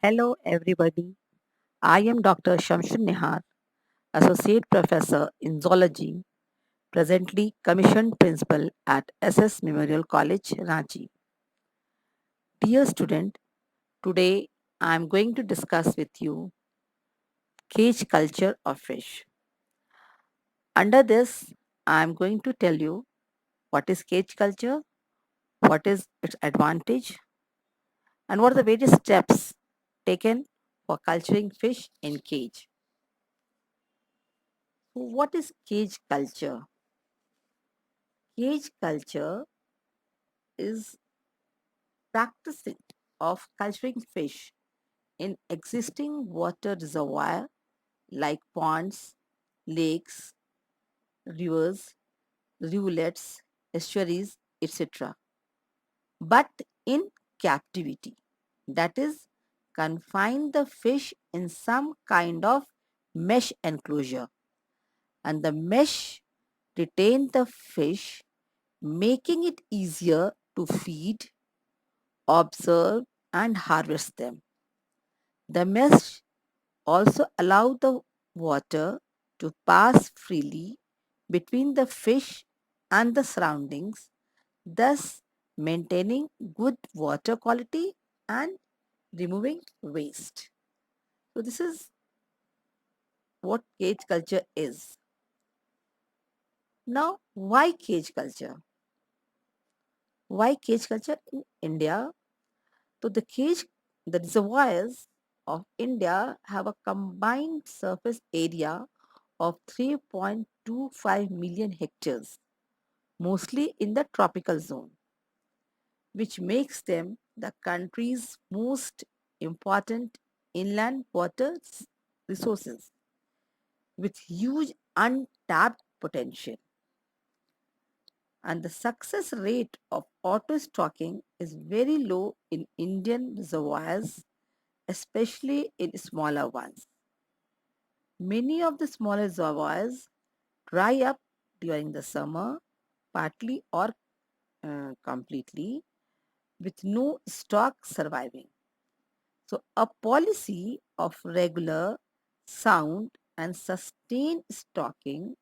Hello, everybody. I am Dr. Shamshun Nehar, Associate Professor in Zoology, presently Commissioned Principal at SS Memorial College, Ranchi. Dear student, today I am going to discuss with you cage culture of fish. Under this, I am going to tell you what is cage culture, what is its advantage, and what are the various steps taken for culturing fish in cage. So what is cage culture? Cage culture is practicing of culturing fish in existing water reservoir like ponds, lakes, rivers, rivulets, estuaries, etc. But in captivity. That is, confine the fish in some kind of mesh enclosure, and the mesh retain the fish, making it easier to feed, observe, and harvest them. The mesh also allow the water to pass freely between the fish and the surroundings, thus maintaining good water quality and removing waste. So this is what cage culture is. Now, why cage culture? Why cage culture in India? So the reservoirs of India have a combined surface area of 3.25 million hectares, mostly in the tropical zone, which makes them the country's most important inland water resources with huge untapped potential. And the success rate of auto stocking is very low in Indian reservoirs, especially in smaller ones. Many of the smaller reservoirs dry up during the summer, partly or completely, with no stock surviving. So, a policy of regular, sound, and sustained stocking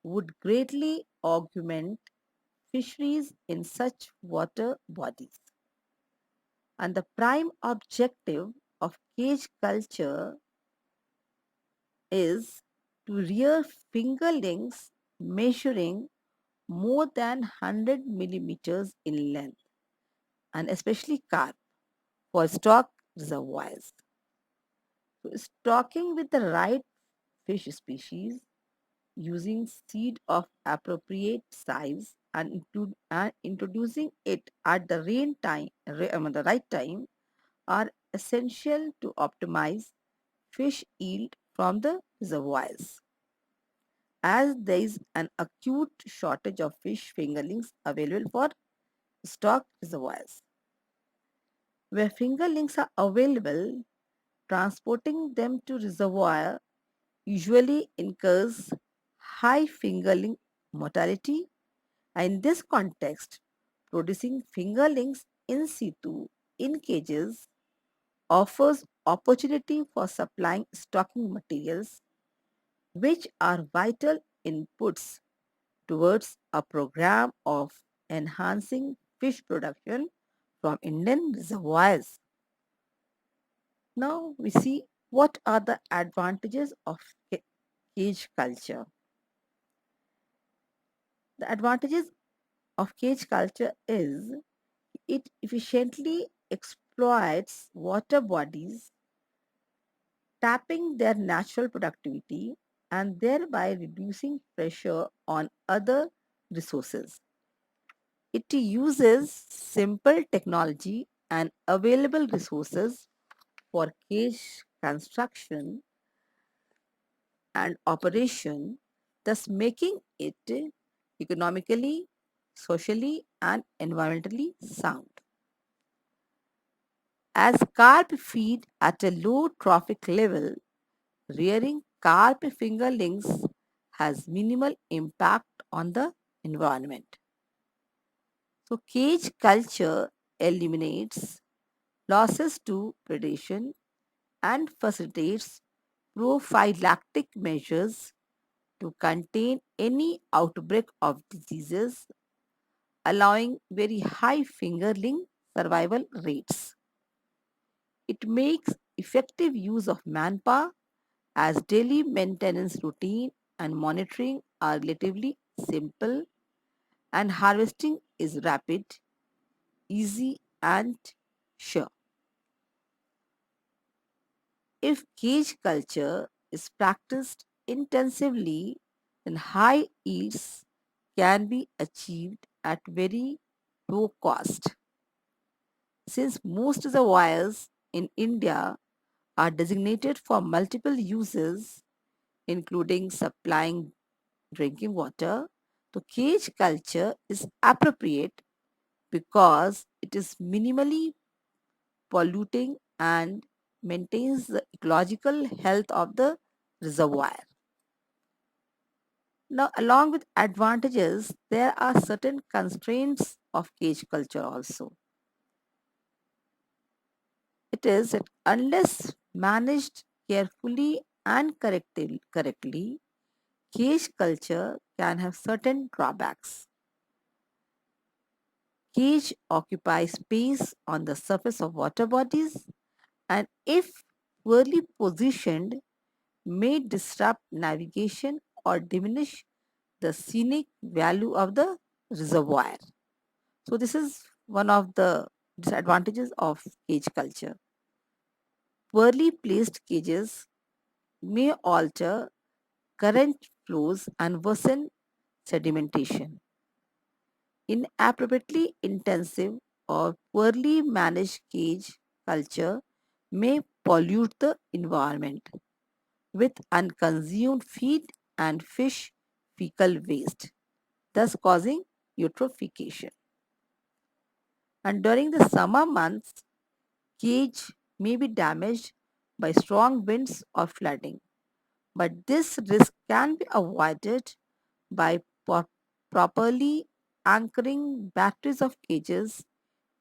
would greatly augment fisheries in such water bodies. And the prime objective of cage culture is to rear fingerlings measuring more than 100 millimeters in length, and especially carp for stock reservoirs. So stocking with the right fish species, using seed of appropriate size, and, introducing it at the the right time are essential to optimize fish yield from the reservoirs, as there is an acute shortage of fish fingerlings available for stock reservoirs. Where fingerlings are available, transporting them to reservoir usually incurs high fingerling mortality. In this context, producing fingerlings in situ in cages offers opportunity for supplying stocking materials, which are vital inputs towards a program of enhancing fish production from Indian reservoirs. Now we see what are the advantages of cage culture. The advantages of cage culture is it efficiently exploits water bodies, tapping their natural productivity and thereby reducing pressure on other resources. It uses simple technology and available resources for cage construction and operation, thus making it economically, socially, and environmentally sound. As carp feed at a low trophic level, rearing carp fingerlings has minimal impact on the environment. So, cage culture eliminates losses to predation and facilitates prophylactic measures to contain any outbreak of diseases, allowing very high fingerling survival rates. It makes effective use of manpower as daily maintenance routine and monitoring are relatively simple and harvesting is rapid, easy and sure. If cage culture is practiced intensively, then high yields can be achieved at very low cost. Since most reservoirs in India are designated for multiple uses, including supplying drinking water, so cage culture is appropriate because it is minimally polluting and maintains the ecological health of the reservoir. Now, along with advantages, there are certain constraints of cage culture also. It is that unless managed carefully and correctly, cage culture can have certain drawbacks. Cage occupies space on the surface of water bodies and if poorly positioned may disrupt navigation or diminish the scenic value of the reservoir. So this is one of the disadvantages of cage culture. Poorly placed cages may alter current flows and worsen sedimentation. Inappropriately intensive or poorly managed cage culture may pollute the environment with unconsumed feed and fish fecal waste, thus causing eutrophication. And during the summer months, cage may be damaged by strong winds or flooding, but this risk can be avoided by properly anchoring batteries of cages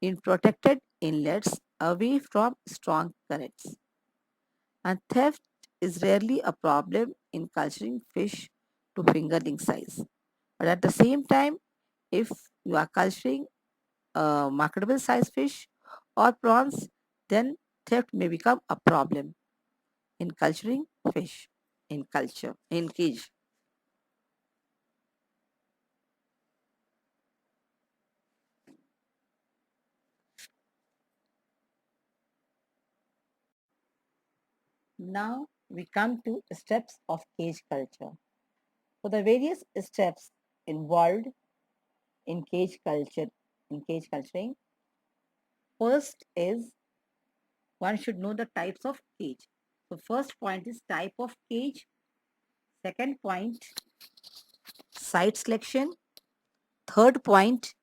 in protected inlets away from strong currents. And theft is rarely a problem in culturing fish to fingerling size. But at the same time, if you are culturing marketable size fish or prawns, then theft may become a problem in culturing fish in cage. Now we come to steps of cage culture. So the various steps involved in cage culturing. First is one should know the types of cage. So first point is type of cage. Second point, site selection. Third point,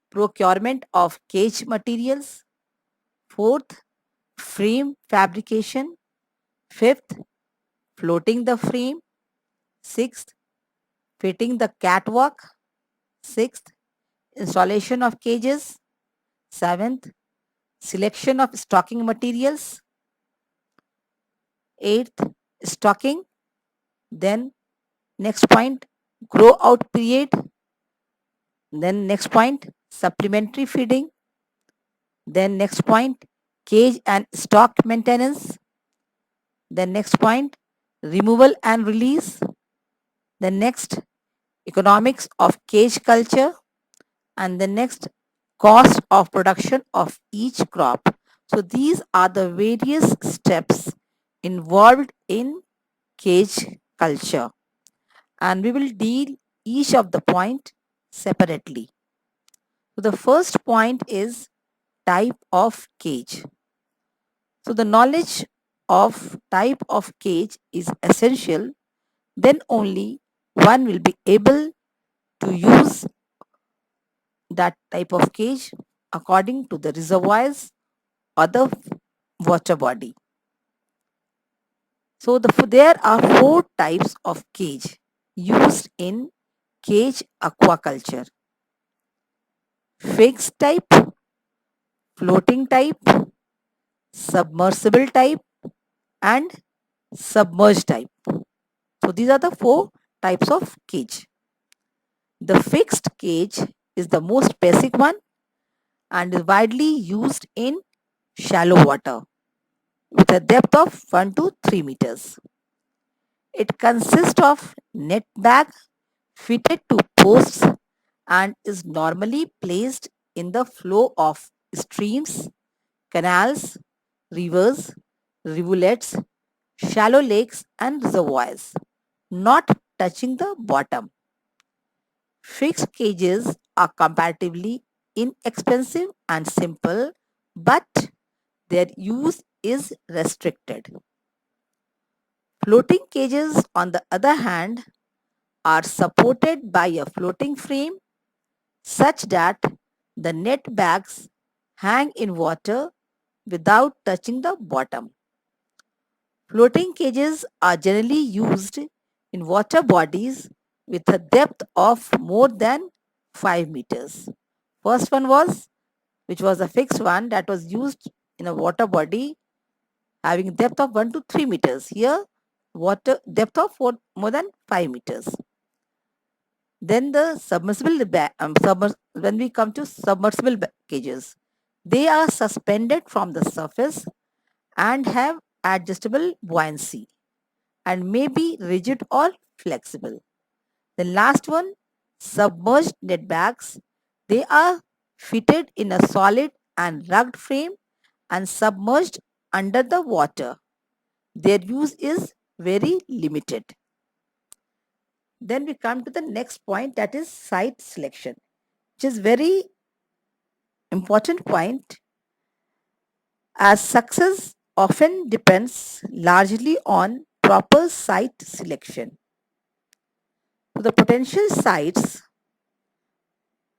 procurement of cage materials. Fourth, frame fabrication. Fifth, floating the frame. Sixth, fitting the catwalk. Sixth, installation of cages. Seventh, selection of stocking materials. Eighth, stocking. Then next point, grow out period. Then next point, supplementary feeding. Then next point, cage and stock maintenance. Then next point, removal and release. Then next, economics of cage culture. And the next, cost of production of each crop. So these are the various steps involved in cage culture. And we will deal each of the point separately. So the first point is type of cage. So the knowledge of type of cage is essential. Then only one will be able to use that type of cage according to the reservoirs or the water body. So there are four types of cage used in cage aquaculture: fixed type, floating type, submersible type, and submerged type. So these are the four types of cage. The fixed cage is the most basic one and is widely used in shallow water with a depth of 1 to 3 meters. It consists of net bag fitted to posts and is normally placed in the flow of streams, canals, rivers, rivulets, shallow lakes and reservoirs, not touching the bottom. Fixed cages are comparatively inexpensive and simple, but their use is restricted. Floating cages, on the other hand, are supported by a floating frame such that the net bags hang in water without touching the bottom. Floating cages are generally used in water bodies with a depth of more than 5 meters. First one was, which was a fixed one that was used in a water body having depth of 1 to 3 meters. Here, water depth of more than 5 meters. Then the when we come to submersible cages, they are suspended from the surface and have adjustable buoyancy and may be rigid or flexible. The last one, submerged net bags, they are fitted in a solid and rugged frame and submerged under the water. Their use is very limited. Then we come to the next point, that is site selection, which is very important point as success often depends largely on proper site selection. So the potential sites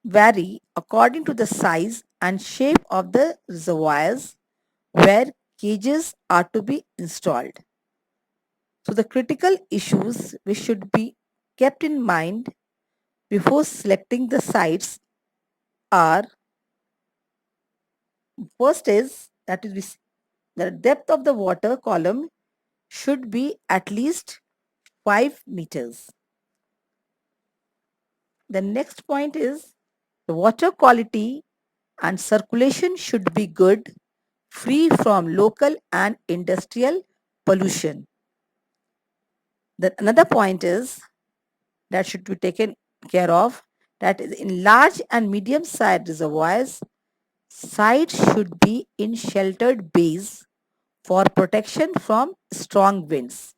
vary according to the size and shape of the reservoirs where cages are to be installed. So the critical issues which should be kept in mind before selecting the sites are: first is that is the depth of the water column should be at least 5 meters. The next point is the water quality and circulation should be good, free from local and industrial pollution. The another point is that should be taken care of, that is in large and medium sized reservoirs, sites should be in sheltered bays for protection from strong winds.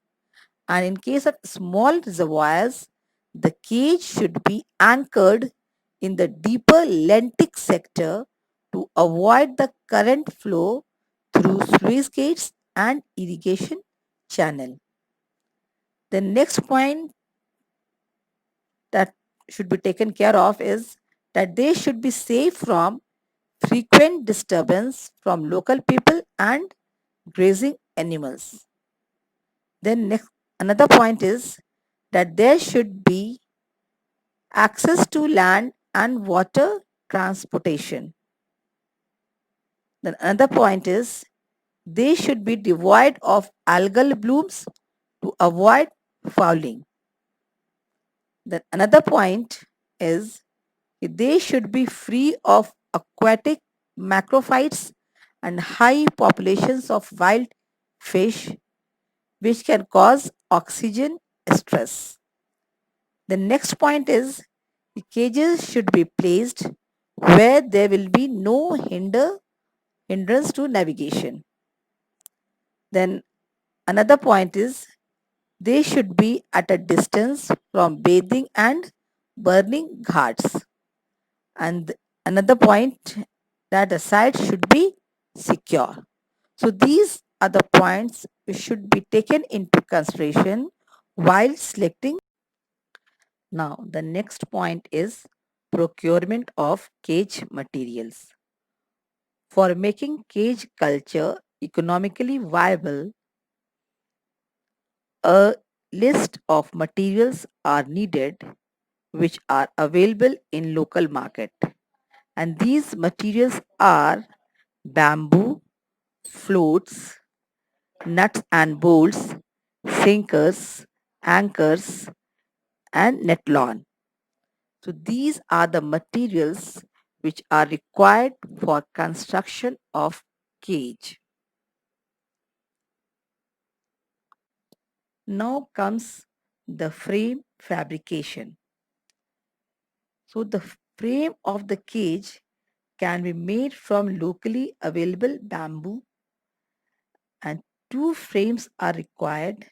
And in case of small reservoirs, the cage should be anchored in the deeper lentic sector to avoid the current flow through sluice gates and irrigation channel. The next point that should be taken care of is that they should be safe from frequent disturbance from local people and grazing animals. Then next, another point is that there should be access to land and water transportation. Then another point is they should be devoid of algal blooms to avoid fouling. Then another point is they should be free of aquatic macrophytes and high populations of wild fish which can cause oxygen stress. The next point is the cages should be placed where there will be no hindrance to navigation. Then another point is they should be at a distance from bathing and burning ghats. And another point that the site should be secure. So these are the points which should be taken into consideration while selecting. Now the next point is procurement of cage materials. For making cage culture economically viable, a list of materials are needed which are available in local market. And these materials are bamboo, floats, nuts and bolts, sinkers, anchors, and netlon. So these are the materials which are required for construction of cage. Now comes the frame fabrication. So the frame of the cage can be made from locally available bamboo, and two frames are required,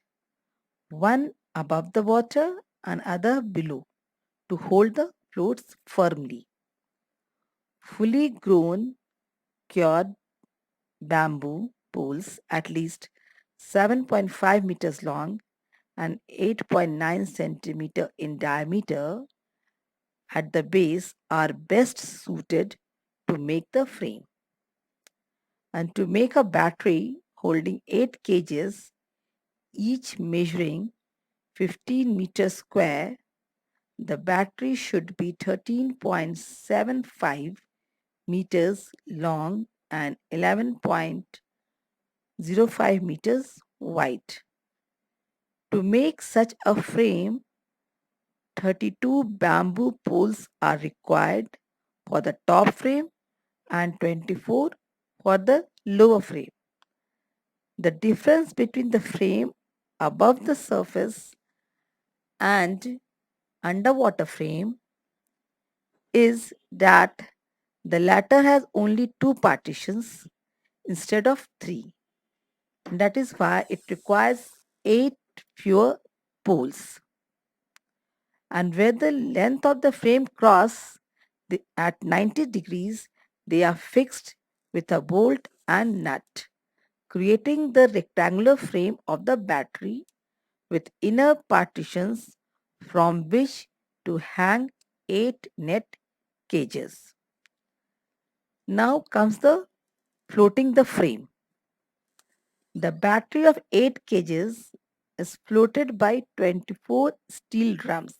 one above the water and other below, to hold the floats firmly. Fully grown cured bamboo poles at least 7.5 meters long and 8.9 centimeter in diameter at the base are best suited to make the frame. And to make a battery holding 8 kgs, each measuring 15 meters square, the battery should be 13.75 meters long and 11.05 meters wide. To make such a frame, 32 bamboo poles are required for the top frame and 24 for the lower frame. The difference between the frame above the surface and underwater frame is that the latter has only two partitions instead of three. That is why it requires eight fewer poles. And where the length of the frame cross at 90 degrees, they are fixed with a bolt and nut, creating the rectangular frame of the battery with inner partitions from which to hang 8 net cages. Now comes the floating the frame. The battery of 8 cages is floated by 24 steel drums,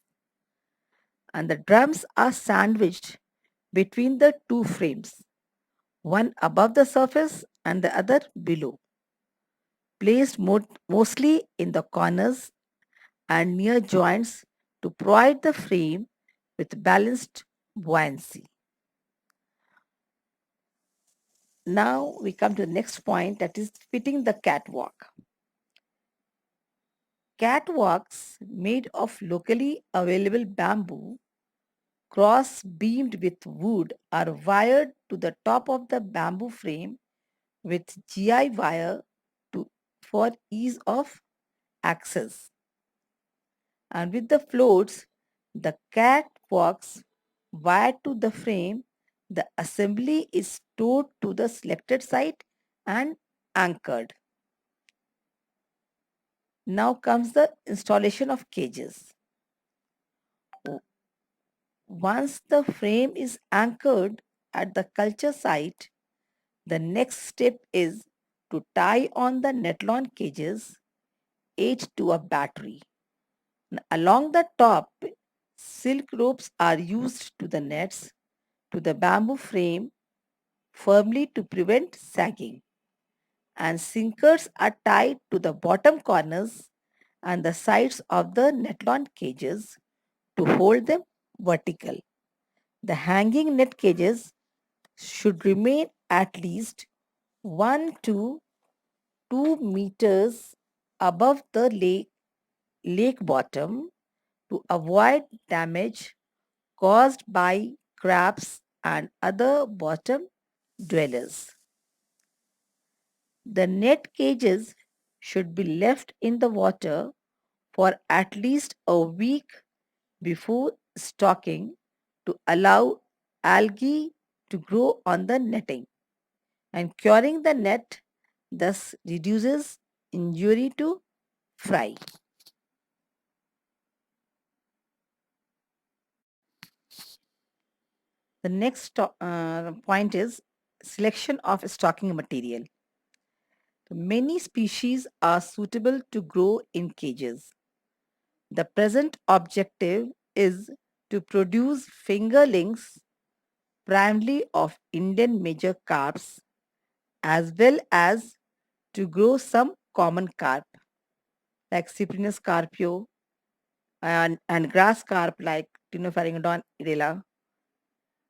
and the drums are sandwiched between the two frames, one above the surface and the other below, placed mostly in the corners and near joints to provide the frame with balanced buoyancy. Now we come to the next point, that is fitting the catwalk. Catwalks made of locally available bamboo, cross beamed with wood, are wired to the top of the bamboo frame with GI wire to, for ease of access. And with the floats, the catwalks wired to the frame, the assembly is stored to the selected site and anchored. Now comes the installation of cages. Once the frame is anchored at the culture site, the next step is to tie on the netlon cages, 8 to a battery. Along the top, silk ropes are used to the nets to the bamboo frame firmly to prevent sagging, and sinkers are tied to the bottom corners and the sides of the netlon cages to hold them vertical. The hanging net cages should remain at least 1 to 2 meters above the lake bottom to avoid damage caused by crabs and other bottom dwellers. The net cages should be left in the water for at least a week before stocking to allow algae to grow on the netting, and curing the net thus reduces injury to fry. The next point is selection of stocking material. Many species are suitable to grow in cages. The present objective is to produce fingerlings primarily of Indian major carps, as well as to grow some common carp like Cyprinus carpio and grass carp like Tinopharyngodon irela,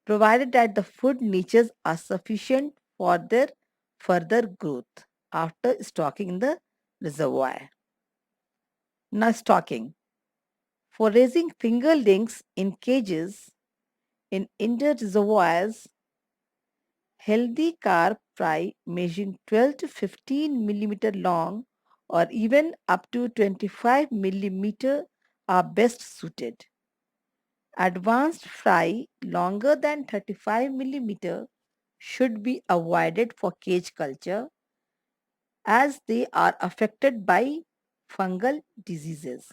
provided that the food niches are sufficient for their further growth after stocking in the reservoir. Now, stocking. For raising fingerlings in cages in indoor reservoirs, healthy carp fry measuring 12 to 15 millimeter long or even up to 25 millimeter are best suited. Advanced fry longer than 35 millimeter should be avoided for cage culture as they are affected by fungal diseases.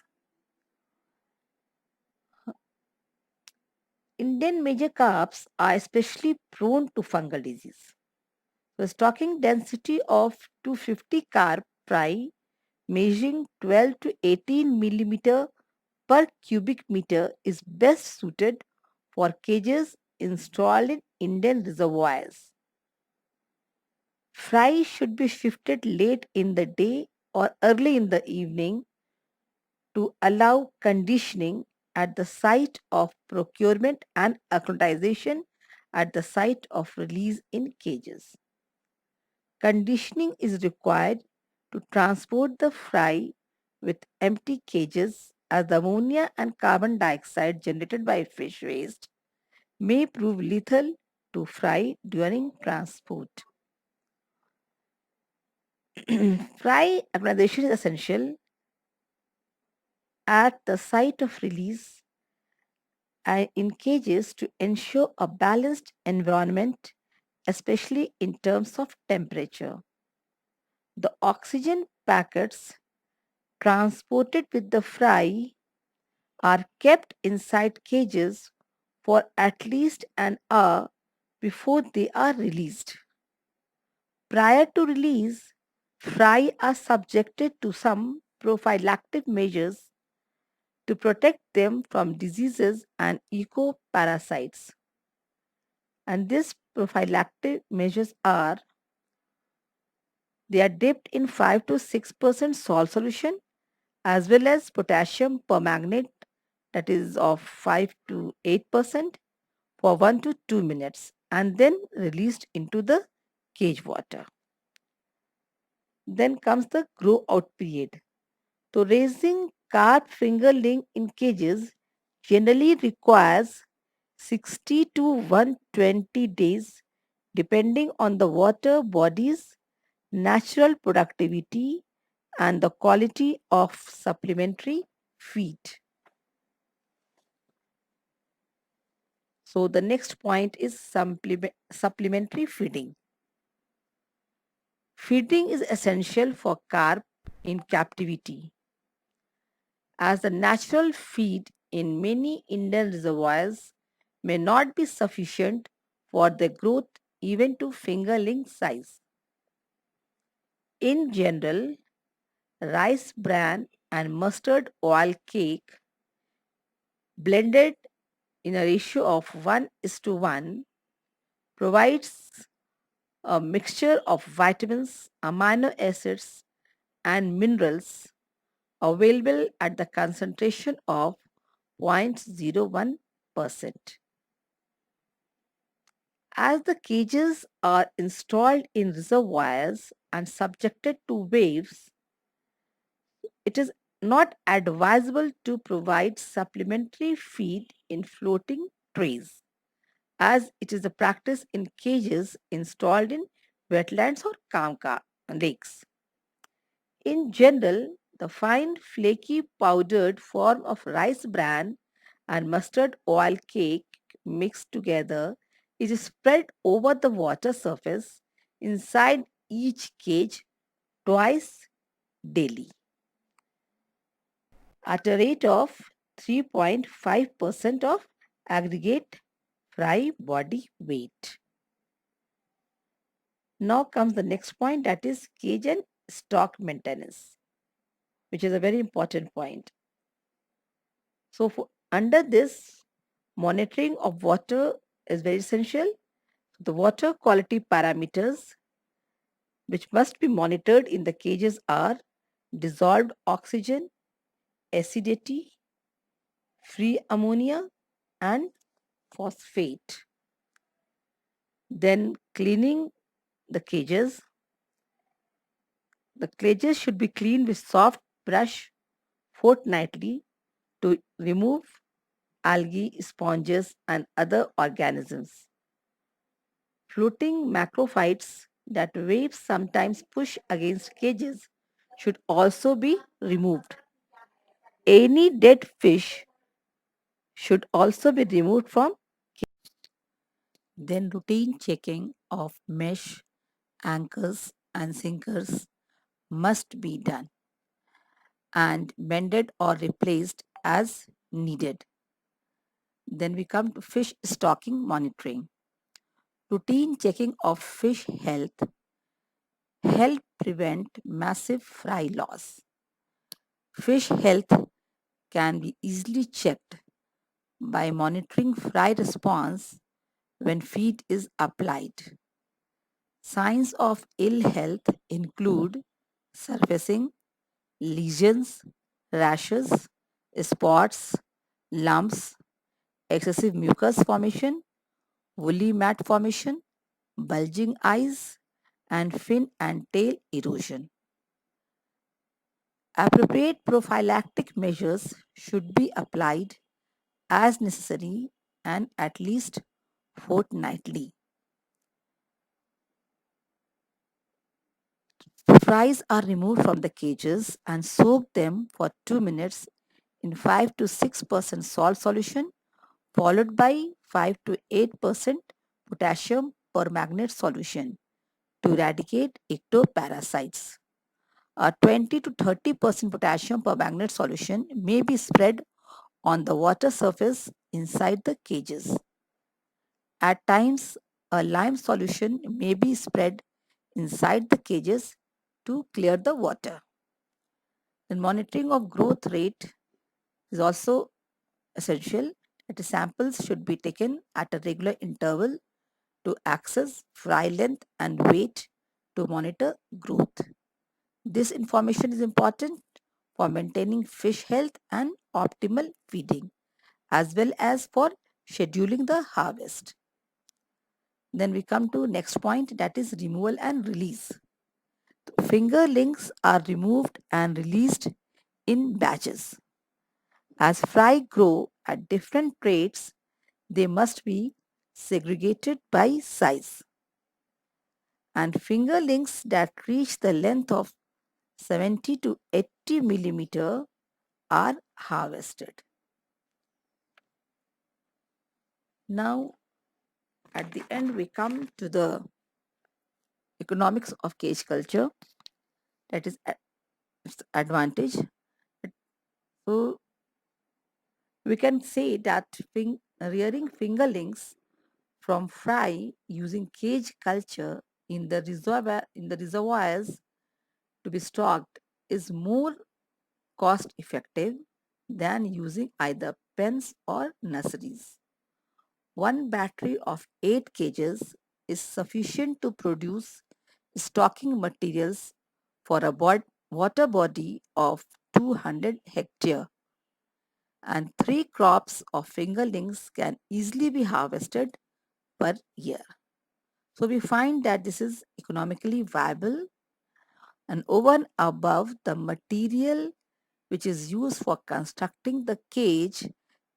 Indian major carps are especially prone to fungal disease. The stocking density of 250 carp fry measuring 12 to 18 millimeter per cubic meter is best suited for cages installed in Indian reservoirs. Fry should be shifted late in the day or early in the evening to allow conditioning at the site of procurement and acclimatization at the site of release in cages. Conditioning is required to transport the fry with empty cages as the ammonia and carbon dioxide generated by fish waste may prove lethal to fry during transport. Fry acclimatization is essential at the site of release in cages to ensure a balanced environment, especially in terms of temperature. The oxygen packets transported with the fry are kept inside cages for at least an hour before they are released. Prior to release, fry are subjected to some prophylactic measures to protect them from diseases and ecoparasites. And these prophylactic measures are they are dipped in 5 to 6% salt solution as well as potassium permanganate that is of 5 to 8% for 1 to 2 minutes and then released into the cage water. Then comes the grow out period. So raising carp fingerling in cages generally requires 60 to 120 days depending on the water body's natural productivity and the quality of supplementary feed. So the next point is supplementary feeding. Feeding is essential for carp in captivity as the natural feed in many Indian reservoirs may not be sufficient for their growth even to fingerling size. In general, rice bran and mustard oil cake blended in a ratio of 1:1 provides a mixture of vitamins, amino acids, and minerals available at the concentration of 0.01%. As the cages are installed in reservoirs and subjected to waves, it is not advisable to provide supplementary feed in floating trays, as it is a practice in cages installed in wetlands or kamka lakes. In general, the fine flaky powdered form of rice bran and mustard oil cake mixed together is spread over the water surface inside each cage twice daily at a rate of 3.5% of aggregate fry body weight. Now comes the next point, that is cage and stock maintenance, which is a very important point. So under this, monitoring of water is very essential. The water quality parameters which must be monitored in the cages are dissolved oxygen, acidity, free ammonia, and phosphate. Then cleaning the cages. The cages should be cleaned with soft brush fortnightly to remove algae, sponges, and other organisms. Floating macrophytes that waves sometimes push against cages should also be removed. Any dead fish should also be removed from. Then routine checking of mesh, anchors and sinkers must be done and mended or replaced as needed. Then we come to fish stocking monitoring. Routine checking of fish health help prevent massive fry loss. Fish health can be easily checked by monitoring fry response when feed is applied. Signs of ill health include surfacing, lesions, rashes, spots, lumps, excessive mucus formation, woolly mat formation, bulging eyes, and fin and tail erosion. Appropriate prophylactic measures should be applied as necessary and at least fortnightly. Fries are removed from the cages and soak them for 2 minutes in 5 to 6% salt solution, followed by 5 to 8% potassium permanganate solution to eradicate ectoparasites. A 20 to 30% potassium permanganate solution may be spread on the water surface inside the cages. At times, a lime solution may be spread inside the cages to clear the water. The monitoring of growth rate is also essential. That is, samples should be taken at a regular interval to access fry length and weight to monitor growth. This information is important for maintaining fish health and optimal feeding, as well as for scheduling the harvest. Then we come to next point, that is removal and release. Fingerlings are removed and released in batches. As fry grow at different rates, they must be segregated by size. And fingerlings that reach the length of 70 to 80 millimeter are harvested. Now, at the end, we come to the economics of cage culture, that is its advantage. So, we can say that rearing fingerlings from fry using cage culture in the reservoirs to be stocked is more cost effective than using either pens or nurseries. One battery of 8 cages is sufficient to produce stocking materials for a water body of 200 hectare, and 3 crops of fingerlings can easily be harvested per year. So we find that this is economically viable, and over and above, the material which is used for constructing the cage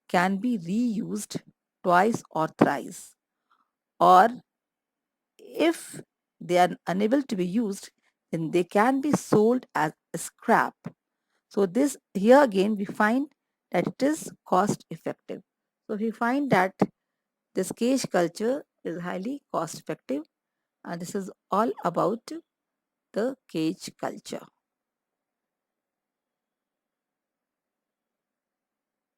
can be reused twice or thrice, or if they are unable to be used, then they can be sold as scrap. So this here again we find that it is cost effective. So we find that this cage culture is highly cost effective, and this is all about the cage culture.